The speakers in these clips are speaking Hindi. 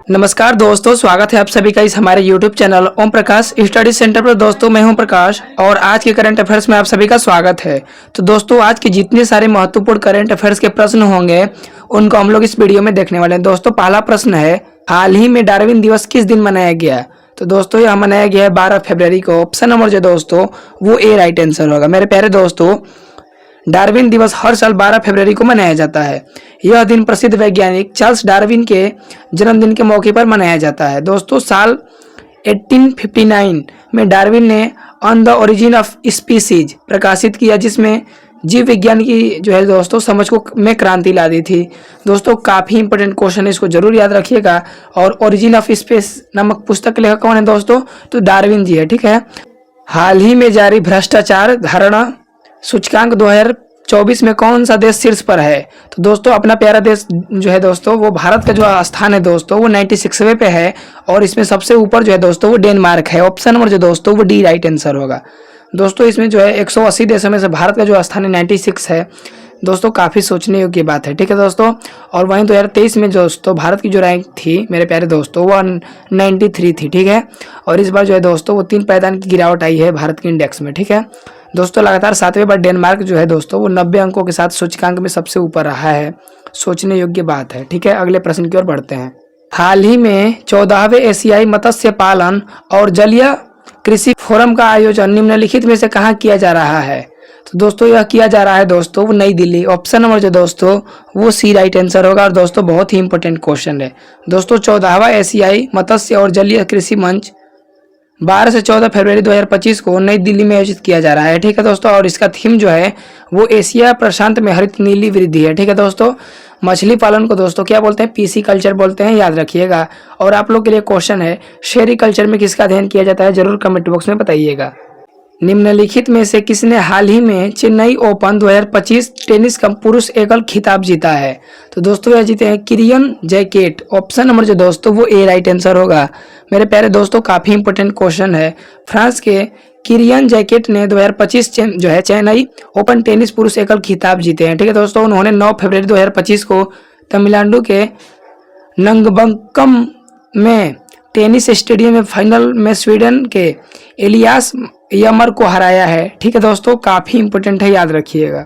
नमस्कार दोस्तों, स्वागत है आप सभी का इस हमारे YouTube channel Om Prakash study centre पर। दोस्तों मैं हूं प्रकाश और आज के करंट अफेयर्स में आप सभी का स्वागत है। तो दोस्तों आज के जितने सारे महत्वपूर्ण करंट अफेयर्स के प्रश्न होंगे उनको हम लोग इस वीडियो में देखने वाले हैं। दोस्तों पहला प्रश्न है, हाल ही में डार्विन दिवस किस दिन मनाया गया? तो दोस्तों यह मनाया गया है 12 फरवरी को। ऑप्शन नंबर जो दोस्तों वो ए राइट आंसर होगा। मेरे प्यारे दोस्तों, डार्विन दिवस हर साल 12 फरवरी को मनाया जाता है। यह दिन प्रसिद्ध वैज्ञानिक चार्ल्स डार्विन के जन्मदिन के मौके पर मनाया जाता है। दोस्तों साल 1859 में डार्विन ने on the origin of species प्रकाशित किया, जिसमें जीव विज्ञान की जो है दोस्तों समझ को में क्रांति ला दी थी। दोस्तों काफ़ी इंपॉर्टेंट क्वेश्चन है, इसको जरूर याद रखिएगा। और ओरिजिन ऑफ स्पीस नामक पुस्तक के लेखक कौन है दोस्तों? तो डार्विन जी है, ठीक है। हाल ही में जारी भ्रष्टाचार धारणा सूचकांक 2024 में कौन सा देश शीर्ष पर है? तो दोस्तों अपना प्यारा देश जो है दोस्तों वो भारत का जो स्थान है दोस्तों वो 96वें पे है और इसमें सबसे ऊपर जो है दोस्तों वो डेनमार्क है। ऑप्शन नंबर जो दोस्तों वो डी राइट आंसर होगा। दोस्तों इसमें जो है 180 देशों में से भारत का जो स्थान है 96 है। दोस्तों काफ़ी सोचने योग्य बात है, ठीक है दोस्तों। और वहीं 2023 में दोस्तों भारत की जो रैंक थी मेरे प्यारे दोस्तों वो 93 थी, ठीक है। और इस बार जो है दोस्तों वो 3 पायदान की गिरावट आई है भारत के इंडेक्स में, ठीक है दोस्तों। लगातार 7वें बार डेनमार्क जो है दोस्तों वो 90 अंकों के साथ सूचकांक में सबसे ऊपर रहा है। सोचने योग्य बात है, ठीक है। अगले प्रश्न की ओर बढ़ते हैं। हाल ही में 14वें एशियाई मत्स्य पालन और जलीय कृषि फोरम का आयोजन निम्नलिखित में से कहाँ किया जा रहा है? तो दोस्तों यह किया जा रहा है दोस्तों वो नई दिल्ली। ऑप्शन नंबर जो दोस्तों वो सी राइट आंसर होगा। और दोस्तों बहुत ही इंपॉर्टेंट क्वेश्चन है दोस्तों। 14वां एशियाई मत्स्य और जलीय कृषि मंच 12 से 14 फरवरी 2025 को नई दिल्ली में आयोजित किया जा रहा है, ठीक है दोस्तों। और इसका थीम जो है वो एशिया प्रशांत में हरित नीली वृद्धि है, ठीक है दोस्तों। मछली पालन को दोस्तों क्या बोलते हैं? पीसी कल्चर बोलते हैं, याद रखिएगा। और आप लोग के लिए क्वेश्चन है, शेरी कल्चर में किसका अध्ययन किया जाता है? जरूर कमेंट बॉक्स में बताइएगा। निम्नलिखित में से किसने हाल ही में चेन्नई ओपन 2025 टेनिस का पुरुष एकल खिताब जीता है? तो दोस्तों यह जीते हैं किरियन जैकेट। ऑप्शन नंबर जो दोस्तों वो ए राइट आंसर होगा। मेरे प्यारे दोस्तों काफ़ी इंपॉर्टेंट क्वेश्चन है। फ्रांस के किरियन जैकेट ने 2025 जो है चेन्नई ओपन टेनिस पुरुष एकल खिताब जीते हैं, ठीक है दोस्तों। उन्होंने 9 फरवरी 2025 को तमिलनाडु के नंगबक्कम में टेनिस स्टेडियम में फाइनल में स्वीडन के एलियास यमर को हराया है, ठीक है दोस्तों। काफ़ी इंपॉर्टेंट है, याद रखिएगा।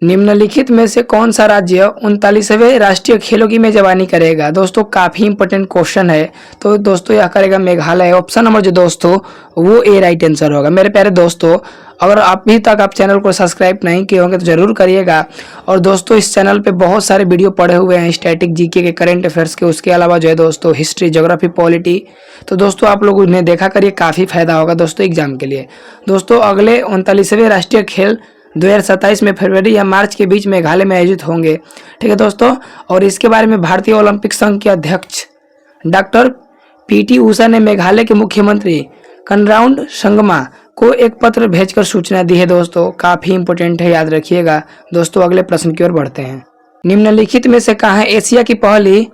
निम्नलिखित में से कौन सा राज्य 39वें राष्ट्रीय खेलों की मेजबानी करेगा? दोस्तों काफ़ी इंपॉर्टेंट क्वेश्चन है। तो दोस्तों यह करेगा मेघालय। ऑप्शन नंबर जो दोस्तों वो ए राइट आंसर होगा। मेरे प्यारे दोस्तों अगर अभी तक आप चैनल को सब्सक्राइब नहीं किए होंगे तो जरूर करिएगा। और दोस्तों इस चैनल पे बहुत सारे वीडियो पड़े हुए हैं स्टैटिक जीके के, करंट अफेयर्स के, उसके अलावा जो है दोस्तों हिस्ट्री, ज्योग्राफी, पॉलिटी। तो दोस्तों आप लोग उन्हें देखा करिए, काफ़ी फायदा होगा दोस्तों एग्जाम के लिए। दोस्तों अगले 39वें राष्ट्रीय खेल 2027 में फरवरी या मार्च के बीच मेघालय में आयोजित होंगे, ठीक है दोस्तों। और इसके बारे में भारतीय ओलंपिक संघ के अध्यक्ष डॉक्टर पीटी उषा ने मेघालय के मुख्यमंत्री कनराड संगमा को एक पत्र भेजकर सूचना दी है दोस्तों। काफ़ी इंपॉर्टेंट है, याद रखिएगा। दोस्तों अगले प्रश्न की ओर बढ़ते हैं। निम्नलिखित में से कहाँ एशिया की पहली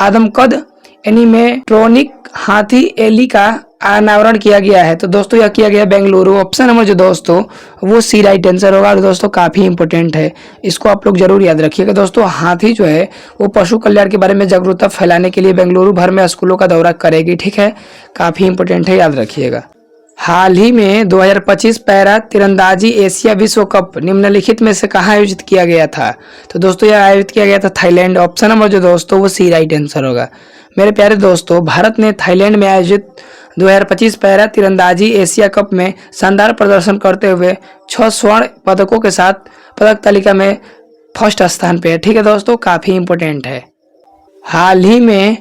आदमकद एनिमेट्रॉनिक हाथी एली का अनावरण किया गया है? तो दोस्तों यह किया गया बेंगलुरु। ऑप्शन नंबर जो दोस्तों वो सी राइट आंसर होगा। और दोस्तों काफ़ी इंपॉर्टेंट है, इसको आप लोग जरूर याद रखिएगा। दोस्तों हाथी जो है वो पशु कल्याण के बारे में जागरूकता फैलाने के लिए बेंगलुरु भर में स्कूलों का दौरा करेगी, ठीक है। काफ़ी इंपॉर्टेंट है, याद रखिएगा। हाल ही में 2025 पैरा तीरंदाजी एशिया विश्व कप निम्नलिखित में से कहाँ आयोजित किया गया था? तो दोस्तों यह आयोजित किया गया था थाईलैंड। ऑप्शन नंबर जो दोस्तों वो सी राइट आंसर होगा। मेरे प्यारे दोस्तों भारत ने थाईलैंड में आयोजित 2025 पैरा तीरंदाजी एशिया कप में शानदार प्रदर्शन करते हुए 6 स्वर्ण पदकों के साथ पदक तालिका में फर्स्ट स्थान पे है, ठीक है दोस्तों। काफ़ी इंपॉर्टेंट है। हाल ही में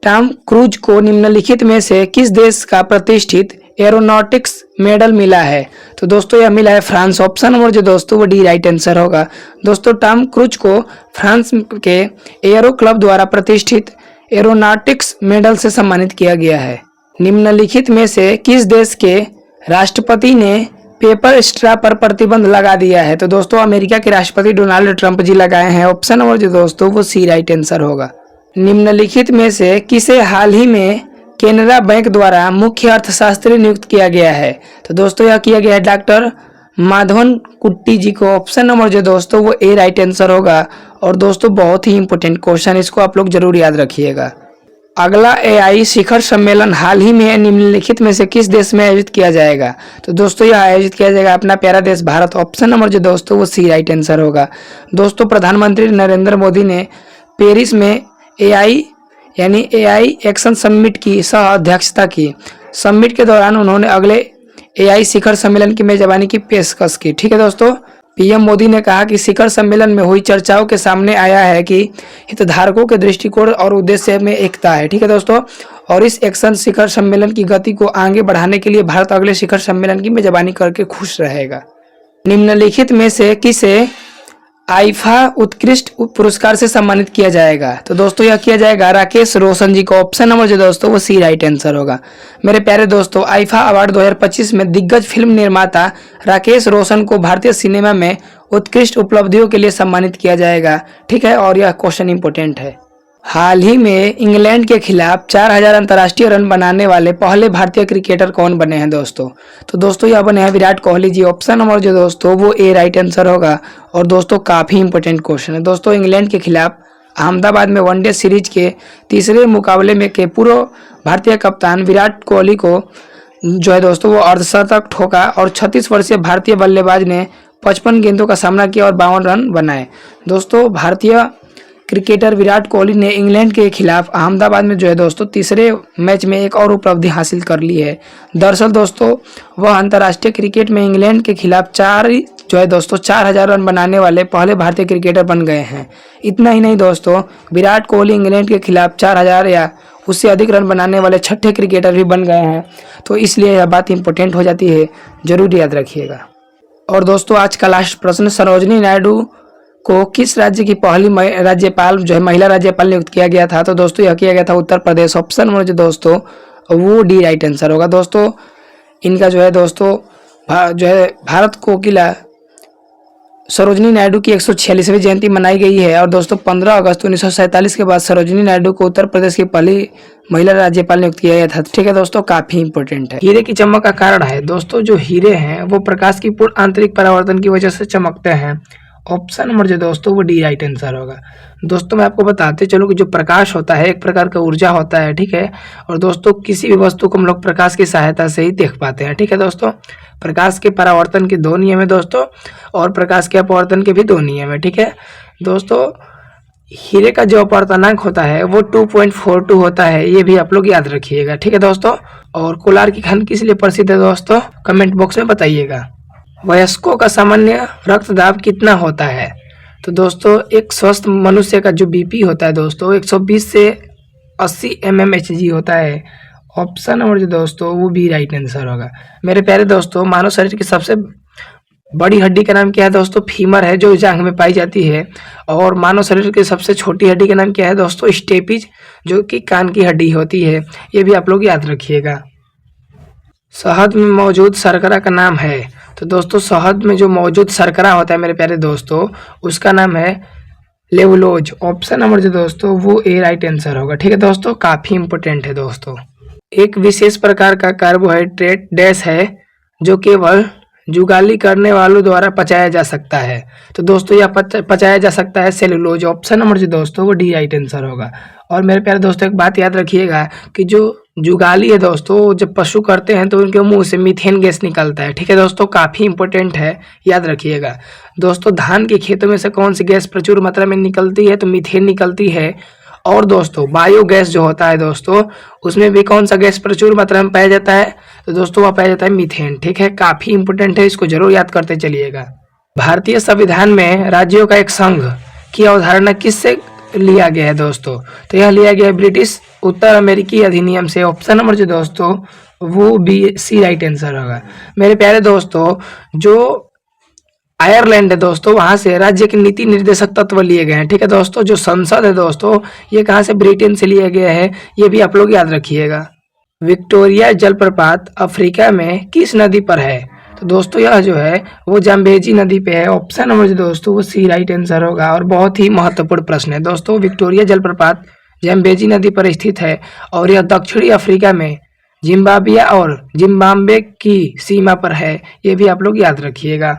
टॉम क्रूज को निम्नलिखित में से किस देश का प्रतिष्ठित एरोनॉटिक्स मेडल मिला है? तो दोस्तों यह मिला है फ्रांस। ऑप्शन नंबर जो दोस्तों वो डी राइट आंसर होगा। दोस्तों टॉम क्रूज को फ्रांस के एयरो क्लब द्वारा प्रतिष्ठित एरोनॉटिक्स मेडल से सम्मानित किया गया है। निम्नलिखित में से किस देश के राष्ट्रपति ने पेपर स्ट्रॉ पर प्रतिबंध लगा दिया है? तो दोस्तों अमेरिका के राष्ट्रपति डोनाल्ड ट्रंप जी लगाए हैं। ऑप्शन नंबर जो दोस्तों वो सी राइट आंसर होगा। निम्नलिखित में से किसे हाल ही में केनरा बैंक द्वारा मुख्य अर्थशास्त्री नियुक्त किया गया है? तो दोस्तों यह किया गया है डॉक्टर माधवन कुट्टी जी को। ऑप्शन नंबर जो दोस्तों वो ए राइट आंसर होगा। और दोस्तों बहुत ही इंपॉर्टेंट क्वेश्चन, इसको आप लोग जरूर याद रखिएगा। अगला एआई शिखर सम्मेलन हाल ही में निम्नलिखित में से किस देश में आयोजित किया जाएगा? तो दोस्तों यह आयोजित किया जाएगा अपना प्यारा देश भारत। ऑप्शन नंबर जो दोस्तों वो सी राइट आंसर होगा। दोस्तों प्रधानमंत्री नरेंद्र मोदी ने पेरिस में एआई यानी एआई एक्शन समिट की सह अध्यक्षता की। समिट के दौरान उन्होंने अगले एआई शिखर सम्मेलन की मेजबानी की पेशकश की। ठीक है दोस्तों, पीएम मोदी ने कहा कि शिखर सम्मेलन में हुई चर्चाओं के सामने आया है कि हितधारकों के दृष्टिकोण और उद्देश्य में एकता है। ठीक है दोस्तों, और इस एक्शन शिखर सम्मेलन की गति को आगे बढ़ाने के लिए भारत अगले शिखर सम्मेलन की मेजबानी करके खुश रहेगा। निम्नलिखित में से किसे आईफा उत्कृष्ट पुरस्कार से सम्मानित किया जाएगा? तो दोस्तों यह किया जाएगा राकेश रोशन जी को। ऑप्शन नंबर जो दोस्तों वो सी राइट आंसर होगा। मेरे प्यारे दोस्तों, आईफा अवार्ड 2025 में दिग्गज फिल्म निर्माता राकेश रोशन को भारतीय सिनेमा में उत्कृष्ट उपलब्धियों के लिए सम्मानित किया जाएगा। ठीक है, और यह क्वेश्चन इंपोर्टेंट है। हाल ही में इंग्लैंड के खिलाफ 4000 अंतर्राष्ट्रीय रन बनाने वाले पहले भारतीय क्रिकेटर कौन बने हैं दोस्तों? तो दोस्तों यह बने हैं विराट कोहली जी। ऑप्शन नंबर जो दोस्तों वो ए राइट आंसर होगा। और दोस्तों काफी इंपॉर्टेंट क्वेश्चन है दोस्तों। इंग्लैंड के खिलाफ अहमदाबाद में वनडे सीरीज के तीसरे मुकाबले में के पूर्व भारतीय कप्तान विराट कोहली को जो है दोस्तों वो अर्धशतक ठोका और 36 वर्षीय भारतीय बल्लेबाज ने 55 गेंदों का सामना किया और 52 रन बनाए। दोस्तों भारतीय क्रिकेटर विराट कोहली ने इंग्लैंड के खिलाफ अहमदाबाद में जो है दोस्तों तीसरे मैच में एक और उपलब्धि हासिल कर ली है। दरअसल दोस्तों वह अंतर्राष्ट्रीय क्रिकेट में इंग्लैंड के खिलाफ 4000 रन बनाने वाले पहले भारतीय क्रिकेटर बन गए हैं। इतना ही नहीं दोस्तों, विराट कोहली इंग्लैंड के खिलाफ 4000 या उससे अधिक रन बनाने वाले छठे क्रिकेटर भी बन गए हैं। तो इसलिए यह बात इंपॉर्टेंट हो जाती है, जरूर याद रखिएगा। और दोस्तों आज का लास्ट प्रश्न, सरोजिनी नायडू को किस राज्य की पहली राज्यपाल जो है महिला राज्यपाल नियुक्त किया गया था? तो दोस्तों यह किया गया था उत्तर प्रदेश। ऑप्शन में जो दोस्तों वो डी राइट आंसर होगा। दोस्तों इनका जो है दोस्तों जो है भारत कोकिला सरोजिनी नायडू की 146वीं जयंती मनाई गई है। और दोस्तों 15 अगस्त 1947 के बाद सरोजिनी नायडू को उत्तर प्रदेश की पहली महिला राज्यपाल नियुक्त किया गया था। ठीक है दोस्तों, काफी इंपॉर्टेंट है। हीरे की चमक का कारण है दोस्तों, जो हीरे हैं वो प्रकाश की पूर्ण आंतरिक परावर्तन की वजह से चमकते हैं। ऑप्शन नंबर जो दोस्तों वो डी राइट आंसर होगा। दोस्तों मैं आपको बताते चलूं कि जो प्रकाश होता है एक प्रकार का ऊर्जा होता है। ठीक है, और दोस्तों किसी भी वस्तु को हम लोग प्रकाश की सहायता से ही देख पाते हैं। ठीक है दोस्तों, प्रकाश के परावर्तन के 2 नियम है दोस्तों, और प्रकाश के अपवर्तन के भी 2 नियम है। ठीक है दोस्तों, हीरे का जो अपवर्तनांक होता है वो 2.42 होता है, ये भी आप लोग याद रखिएगा। ठीक है दोस्तों, और कोलार की खान किस लिए प्रसिद्ध है दोस्तों? कमेंट बॉक्स में बताइएगा। वयस्कों का सामान्य रक्तदाब कितना होता है? तो दोस्तों एक स्वस्थ मनुष्य का जो बीपी होता है दोस्तों 120 से 80 mmHg होता है। ऑप्शन नंबर जो दोस्तों वो बी राइट आंसर होगा। मेरे प्यारे दोस्तों, मानव शरीर की सबसे बड़ी हड्डी का नाम क्या है दोस्तों? फीमर है, जो जांघ में पाई जाती है। और मानव शरीर की सबसे छोटी हड्डी का नाम क्या है दोस्तों? स्टेपिज, जो कि कान की हड्डी होती है। ये भी आप लोग याद रखिएगा। शहद में मौजूद शर्करा का नाम है? तो दोस्तों शहद में जो मौजूद शर्करा होता है मेरे प्यारे दोस्तों उसका नाम है लेवुलोज। ऑप्शन नंबर जो दोस्तों वो ए राइट आंसर होगा। ठीक है दोस्तों, काफी इंपॉर्टेंट है दोस्तों। एक विशेष प्रकार का कार्बोहाइड्रेट डैश है जो केवल जुगाली करने वालों द्वारा पचाया जा सकता है। तो दोस्तों यह पचाया जा सकता है सेलुलोज। ऑप्शन नंबर जो दोस्तों वो डी राइट आंसर होगा। और मेरे प्यारे दोस्तों एक बात याद रखिएगा कि जो जुगाली है दोस्तों जब पशु करते हैं तो उनके मुंह से मीथेन गैस निकलता है। ठीक है दोस्तों, काफी इंपॉर्टेंट है, याद रखिएगा। दोस्तों धान के खेतों में से कौन सी गैस प्रचुर मात्रा में निकलती है? तो मीथेन निकलती है। और दोस्तों बायोगैस जो होता है दोस्तों उसमें भी कौन सा गैस प्रचुर मात्रा में पाया जाता है? तो दोस्तों वह पाया जाता है मीथेन। ठीक है, काफी इंपॉर्टेंट है, इसको जरूर याद करते चलिएगा। भारतीय संविधान में राज्यों का एक संघ की अवधारणा किससे लिया गया है दोस्तों? तो यह लिया गया है ब्रिटिश उत्तर अमेरिकी अधिनियम से। ऑप्शन नंबर जो दोस्तों वो बी सी राइट आंसर होगा। मेरे प्यारे दोस्तों जो आयरलैंड है दोस्तों वहां से राज्य के नीति निर्देशक तत्व लिए गए हैं। ठीक है दोस्तों, जो संसद है दोस्तों ये कहाँ से? ब्रिटेन से लिया गया है, ये भी आप लोग याद रखिएगा। विक्टोरिया जलप्रपात अफ्रीका में किस नदी पर है? तो दोस्तों यह जो है वो जाम्बेजी नदी पे है। ऑप्शन नंबर जो दोस्तों वो सी राइट आंसर होगा। और बहुत ही महत्वपूर्ण प्रश्न है दोस्तों, विक्टोरिया जलप्रपात जाम्बेजी नदी पर स्थित है और यह दक्षिणी अफ्रीका में जिम्बाब्वे और जिम्बाब्वे की सीमा पर है, ये भी आप लोग याद रखिएगा।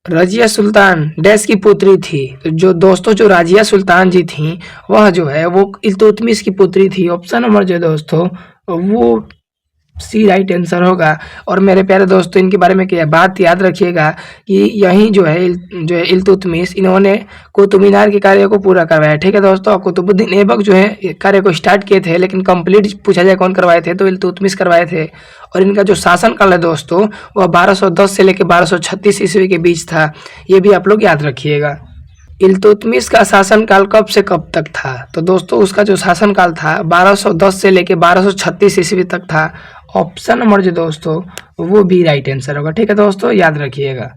रजिया सुल्तान डैश की पुत्री थी। तो जो दोस्तों जो राजिया सुल्तान जी थी वह जो है वो इल्तुतमिश की पुत्री थी। ऑप्शन नंबर जो है दोस्तों वो सी राइट आंसर होगा। और मेरे प्यारे दोस्तों इनके बारे में क्या बात याद रखिएगा कि यही जो है इल्तुतमिश इन्होंने कुतुब मीनार के कार्य को पूरा करवाया। ठीक है दोस्तों, और कुतुबुद्दीन ऐबक जो है कार्य को स्टार्ट किए थे, लेकिन कंप्लीट पूछा जाए कौन करवाए थे तो इल्तुतमिश करवाए थे। और इनका जो शासन काल है दोस्तों वह 1210 से लेकर 1236 ईस्वी के बीच था। ये भी आप लोग याद रखिएगा। इल्तुतमिश का शासनकाल कब से कब तक था? तो दोस्तों उसका जो शासनकाल था 1210 से लेके 1236 ईस्वी तक था। ऑप्शन नंबर जो दोस्तों वो भी राइट आंसर होगा। ठीक है दोस्तों, याद रखिएगा।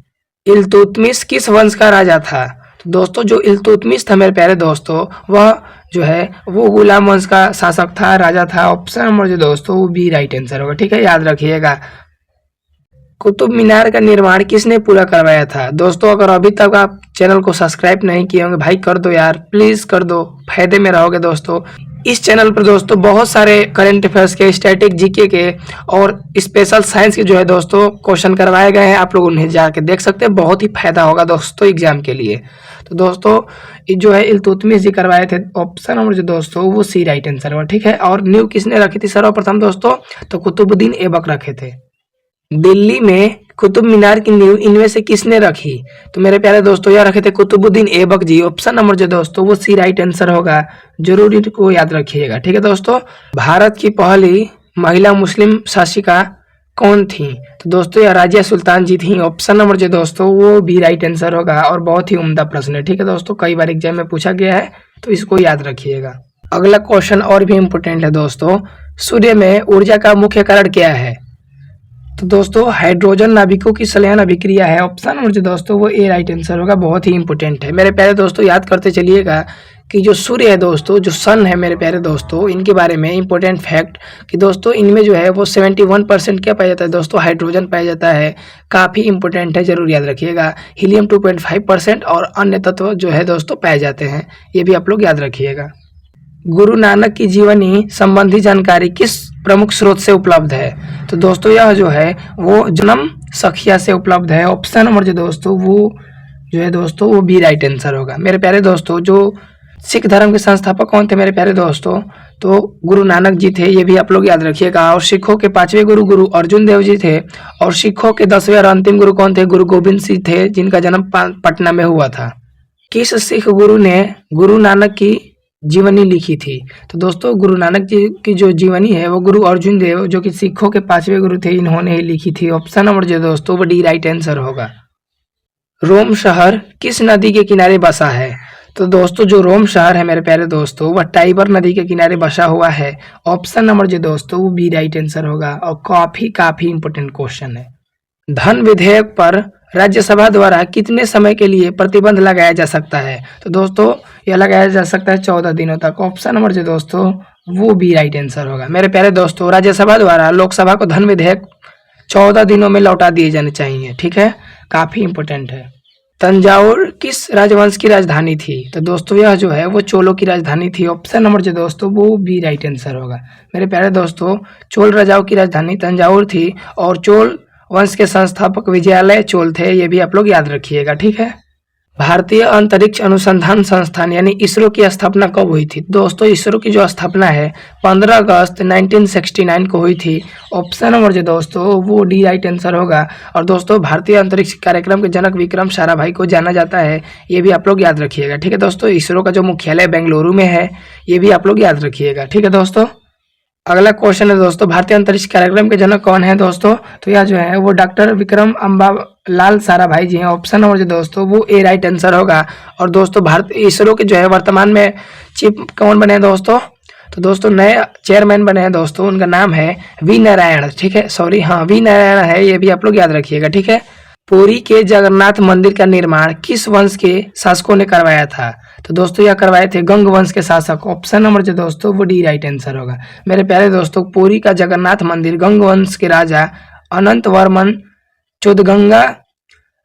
इल्तुतमिश किस वंश का राजा था? तो दोस्तों जो इल्तुतमिश था मेरे प्यारे दोस्तों वह जो है वो गुलाम वंश का शासक था, राजा था। ऑप्शन नंबर जो दोस्तों वो भी राइट आंसर होगा। ठीक है, याद रखिएगा। कुतुब मीनार का निर्माण किसने पूरा करवाया था? दोस्तों अगर अभी तक आप चैनल को सब्सक्राइब नहीं किए होंगे भाई कर दो यार, प्लीज कर दो, फायदे में रहोगे दोस्तों। इस चैनल पर दोस्तों बहुत सारे करंट अफेयर्स के, स्टैटिक, जीके के और स्पेशल साइंस के जो है दोस्तों क्वेश्चन करवाए गए हैं। आप लोग उन्हें जाके देख सकते हैं, बहुत ही फायदा होगा दोस्तों एग्जाम के लिए। तो दोस्तों ये जो है इल्तुतमिश जी करवाए थे। ऑप्शन नंबर जो दोस्तों वो सी राइट आंसर हुआ। ठीक है, और न्यू किसने रखी थी सर्वप्रथम दोस्तों? तो कुतुबुद्दीन ऐबक रखे थे। दिल्ली में कुतुब मीनार की नींव इनमें से किसने रखी? तो मेरे प्यारे दोस्तों यह रखे थे कुतुबुद्दीन ऐबक जी। ऑप्शन नंबर जो दोस्तों वो सी राइट आंसर होगा, जरूर इनको याद रखिएगा। ठीक है दोस्तों, भारत की पहली महिला मुस्लिम शासिका कौन थी? तो दोस्तों यह राजिया सुल्तान जी थी। ऑप्शन नंबर जो दोस्तों वो भी राइट आंसर होगा, और बहुत ही उम्दा प्रश्न है। ठीक है दोस्तों, कई बार एग्जाम में पूछा गया है तो इसको याद रखिएगा। अगला क्वेश्चन और भी इम्पोर्टेंट है दोस्तों। सूर्य में ऊर्जा का मुख्य कारण क्या है? तो दोस्तों हाइड्रोजन नाभिकों की संलयन अभिक्रिया है। ऑप्शन नंबर जो दोस्तों वो ए राइट आंसर होगा, बहुत ही इंपॉर्टेंट है। मेरे प्यारे दोस्तों याद करते चलिएगा कि जो सूर्य है दोस्तों, जो सन है मेरे प्यारे दोस्तों, इनके बारे में इंपॉर्टेंट फैक्ट कि दोस्तों इनमें जो है वो 71% क्या पाया जाता है दोस्तों? हाइड्रोजन पाया जाता है। काफ़ी इंपॉर्टेंट है, जरूर याद रखिएगा। हीलियम 2.5% और अन्य तत्व जो है दोस्तों पाए जाते हैं, ये भी आप लोग याद रखिएगा। गुरु नानक की जीवनी संबंधी जानकारी किस प्रमुख स्रोत से उपलब्ध है? तो दोस्तों यह जो है वो जन्म सखिया से उपलब्ध है। ऑप्शन नंबर जो दोस्तों वो जो है दोस्तों वो भी राइट आंसर होगा। मेरे प्यारे दोस्तों जो सिख धर्म के संस्थापक कौन थे मेरे प्यारे दोस्तों? तो गुरु नानक जी थे, ये भी आप लोग याद रखिएगा। और सिखों के 5वें गुरु गुरु अर्जुन देव जी थे। और सिखों के 10वें और अंतिम गुरु कौन थे? गुरु गोविंद सिंह थे, जिनका जन्म पटना में हुआ था। किस सिख गुरु ने गुरु नानक की जीवनी लिखी थी? तो दोस्तों गुरु नानक जी की जो जीवनी है वो गुरु अर्जुन देव जो कि सिखों के 5वें गुरु थे, इन्होंने ही लिखी थी। ऑप्शन नंबर जो दोस्तों वो डी राइट आंसर होगा। रोम शहर किस नदी के किनारे बसा है? तो दोस्तों जो रोम शहर है मेरे प्यारे दोस्तों वह टाइबर नदी के किनारे बसा हुआ है। ऑप्शन नंबर जो दोस्तों वो बी राइट आंसर होगा, और काफी इंपोर्टेंट क्वेश्चन है। धन विधेयक पर राज्यसभा द्वारा कितने समय के लिए प्रतिबंध लगाया जा सकता है? तो दोस्तों यह लगाया जा सकता है 14 दिनों तक। ऑप्शन नंबर जो दोस्तों वो भी राइट आंसर होगा। मेरे प्यारे दोस्तों राज्यसभा द्वारा लोकसभा को धन विधेयक 14 दिनों में लौटा दिए जाने चाहिए। ठीक है, काफी इंपोर्टेंट है। तंजावुर किस राजवंश की राजधानी थी? तो दोस्तों यह जो है वो चोलों की राजधानी थी। ऑप्शन नंबर जो दोस्तों वो भी राइट आंसर होगा। मेरे प्यारे दोस्तों चोल राजाओं की राजधानी तंजावुर थी, और चोल वंश के संस्थापक विजयालय चोल थे, ये भी आप लोग याद रखिएगा। ठीक है, भारतीय अंतरिक्ष अनुसंधान संस्थान यानी इसरो की स्थापना कब हुई थी? दोस्तों इसरो की जो स्थापना है 15 अगस्त 1969 को हुई थी। ऑप्शन नंबर जो दोस्तों वो डी राइट आंसर होगा। और दोस्तों भारतीय अंतरिक्ष कार्यक्रम के जनक विक्रम साराभाई को जाना जाता है, ये भी आप लोग याद रखिएगा। ठीक है दोस्तों, इसरो का जो मुख्यालय बेंगलुरु में है, ये भी आप लोग याद रखिएगा। ठीक है दोस्तों, अगला क्वेश्चन है दोस्तों भारतीय अंतरिक्ष कार्यक्रम के जनक कौन है दोस्तों? तो यह जो है वो डॉक्टर विक्रम अम्बालाल साराभाई जी हैं। ऑप्शन नंबर जो दोस्तों वो ए राइट आंसर होगा। और दोस्तों भारत इसरो के जो है वर्तमान में चीफ कौन बने हैं दोस्तों? तो दोस्तों नए चेयरमैन बने हैं दोस्तों, उनका नाम है वी नारायण। ठीक है, सॉरी हाँ वी नारायण है, ये भी आप लोग याद रखिएगा। ठीक है, पुरी के जगन्नाथ मंदिर का निर्माण किस वंश के शासकों ने करवाया था? तो दोस्तों यह करवाए थे गंग वंश के शासक। ऑप्शन नंबर जो दोस्तों वो डी राइट आंसर होगा। मेरे प्यारे दोस्तों पुरी का जगन्नाथ मंदिर गंग वंश के राजा अनंत वर्मन चौदगंगा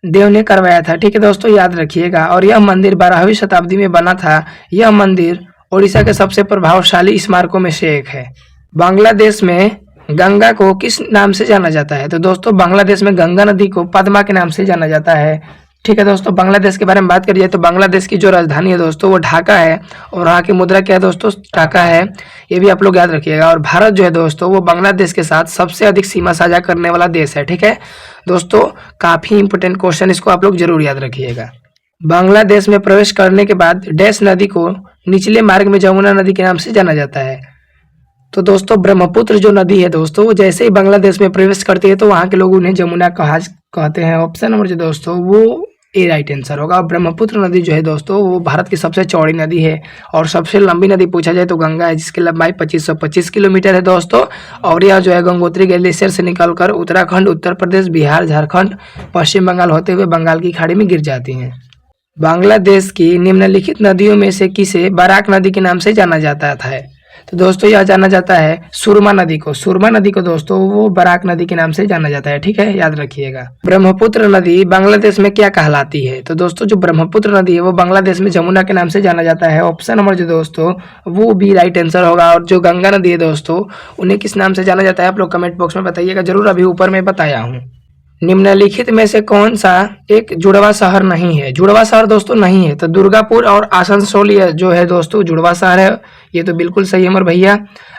देव ने करवाया था। ठीक है दोस्तों, याद रखिएगा। और यह मंदिर 12वीं शताब्दी में बना था। यह मंदिर ओडिशा के सबसे प्रभावशाली स्मारकों में से एक है। बांग्लादेश में गंगा को किस नाम से जाना जाता है? तो दोस्तों बांग्लादेश में गंगा नदी को पद्मा के नाम से जाना जाता है। ठीक है दोस्तों, बांग्लादेश के बारे में बात करिए तो बांग्लादेश की जो राजधानी है दोस्तों वो ढाका है और वहाँ की मुद्रा क्या है दोस्तों, टाका है। ये भी आप लोग याद रखिएगा। और भारत जो है दोस्तों वो बांग्लादेश के साथ सबसे अधिक सीमा साझा करने वाला देश है। ठीक है दोस्तों, काफी इंपोर्टेंट क्वेश्चन, इसको आप लोग जरूर याद रखिएगा। बांग्लादेश में प्रवेश करने के बाद डैश नदी को निचले मार्ग में जमुना नदी के नाम से जाना जाता है। तो दोस्तों ब्रह्मपुत्र जो नदी है दोस्तों वो जैसे ही बांग्लादेश में प्रवेश करती है तो वहाँ के लोग उन्हें जमुना कहते हैं। ऑप्शन नंबर जो दोस्तों वो ए राइट आंसर होगा। ब्रह्मपुत्र नदी जो है दोस्तों वो भारत की सबसे चौड़ी नदी है और सबसे लंबी नदी पूछा जाए तो गंगा है, जिसकी लंबाई 2525 किलोमीटर है दोस्तों। और यह जो है गंगोत्री ग्लेशियर से निकलकर उत्तराखंड, उत्तर प्रदेश, बिहार, झारखंड, पश्चिम बंगाल होते हुए बंगाल की खाड़ी में गिर जाती हैं। बांग्लादेश की निम्नलिखित नदियों में से किसे बराक नदी के नाम से जाना जाता है? तो दोस्तों यह जाना जाता है सुरमा नदी को। सुरमा नदी को दोस्तों वो बराक नदी के नाम से जाना जाता है। ठीक है, याद रखिएगा। ब्रह्मपुत्र नदी बांग्लादेश में क्या कहलाती है? तो दोस्तों जो ब्रह्मपुत्र नदी है वो बांग्लादेश में जमुना के नाम से जाना जाता है। ऑप्शन नंबर जो दोस्तों वो भी राइट आंसर होगा। और जो गंगा नदी है दोस्तों उन्हें किस नाम से जाना जाता है आप लोग कमेंट बॉक्स में बताइएगा जरूर, अभी ऊपर में बताया हूँ। निम्नलिखित में से कौन सा एक जुड़वा शहर नहीं है? जुड़वा शहर दोस्तों नहीं है तो दुर्गापुर और आसनसोल ये जो है दोस्तों जुड़वा शहर है। ये तो बिल्कुल सही है मेरे भैया।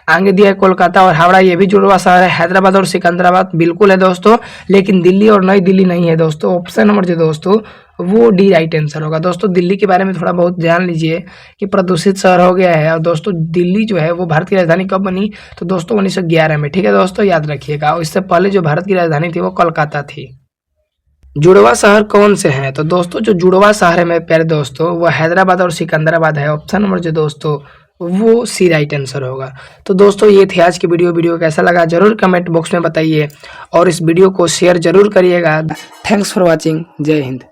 आगे दिया है कोलकाता और हावड़ा, ये भी जुड़वा शहर है। हैदराबाद और सिकंदराबाद बिल्कुल है दोस्तों, लेकिन दिल्ली और नई दिल्ली नहीं है दोस्तों। ऑप्शन नंबर जो दोस्तों वो डी राइट आंसर होगा। दोस्तों दिल्ली के बारे में थोड़ा बहुत जान लीजिए कि प्रदूषित शहर हो गया है। और दोस्तों दिल्ली जो है वो भारत की राजधानी कब बनी? तो दोस्तों 1911 में। ठीक है दोस्तों, याद रखिएगा। और इससे पहले जो भारत की राजधानी थी वो कोलकाता थी। जुड़वा शहर कौन से हैं? तो दोस्तों जो जुड़वा शहर है मेरे प्यारे दोस्तों वो हैदराबाद और सिकंदराबाद है। ऑप्शन नंबर जो दोस्तों वो सी राइट आंसर होगा। तो दोस्तों ये थी आज की वीडियो कैसा लगा जरूर कमेंट बॉक्स में बताइए और इस वीडियो को शेयर जरूर करिएगा। Thanks for watching. जय हिंद।